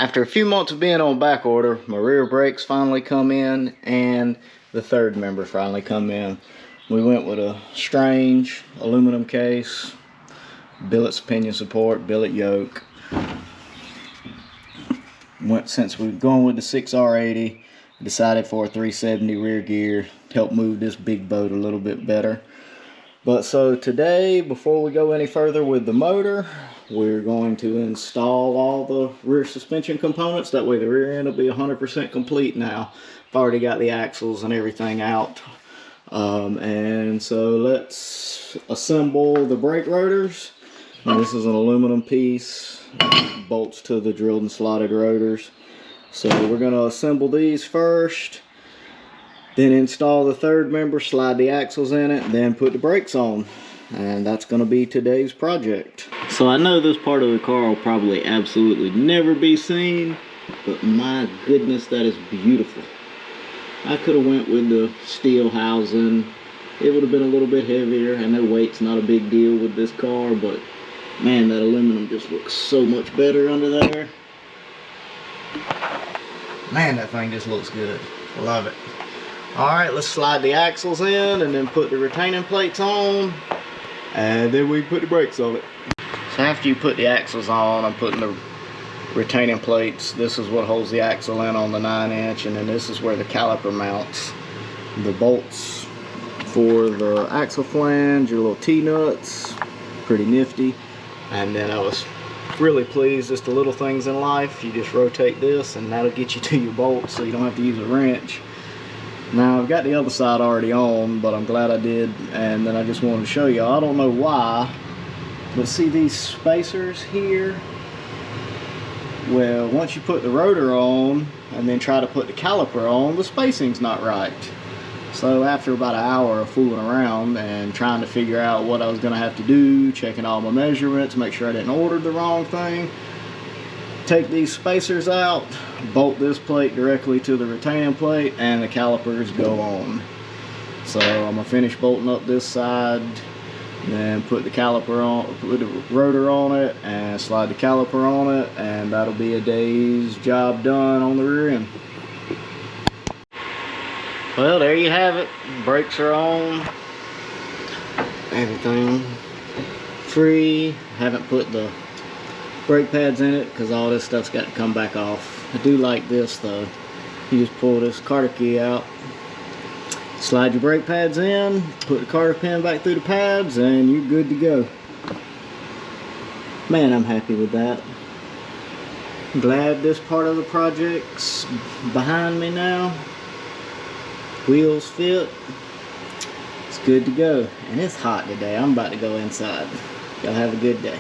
After a few months of being on back order, my rear brakes finally come in and the third member finally come in. We went with a strange aluminum case, billet pinion support, billet yoke. Since we're going with the 6R80, decided for a 370 rear gear to help move this big boat a little bit better. But so today, before we go any further with the motor, we're going to install all the rear suspension components. That way the rear end will be 100% complete now. I've already got the axles and everything out. And so let's assemble the brake rotors. Now, this is an aluminum piece, bolts to the drilled and slotted rotors. So we're going to assemble these first. Then install the third member, slide the axles in it, then put the brakes on. And that's going to be today's project. So I know this part of the car will probably absolutely never be seen, but my goodness, that is beautiful. I could have went with the steel housing. It would have been a little bit heavier. I know weight's not a big deal with this car, but man, that aluminum just looks so much better under there. Man, that thing just looks good. Love it. Alright, let's slide the axles in and then put the retaining plates on, and then we put the brakes on it. So after you put the axles on, I'm putting the retaining plates. This is what holds the axle in on the 9-inch, and then this is where the caliper mounts. The bolts for the axle flange, your little T-nuts, pretty nifty. And then I was really pleased, just the little things in life. You just rotate this and that'll get you to your bolts, so you don't have to use a wrench. Now I've got the other side already on, but I'm glad I did. And then I just wanted to show you, I don't know why, but see these spacers here? Well, once you put the rotor on and then try to put the caliper on, the spacing's not right. So after about an hour of fooling around and trying to figure out what I was going to have to do, checking all my measurements, make sure I didn't order the wrong thing, take these spacers out, bolt this plate directly to the retaining plate, and the calipers go on. So I'm going to finish bolting up this side, then put the caliper on, put the rotor on it, and slide the caliper on it, and that'll be a day's job done on the rear end. Well, there you have it. Brakes are on. Everything free. Haven't put the brake pads in it because all this stuff's got to come back off. I do like this though. You just pull this Carter key out, slide your brake pads in, put the Carter pin back through the pads, and you're good to go. Man, I'm happy with that. I'm glad this part of the project's behind me now. Wheels fit. It's good to go. And it's hot today. I'm about to go inside. Y'all have a good day.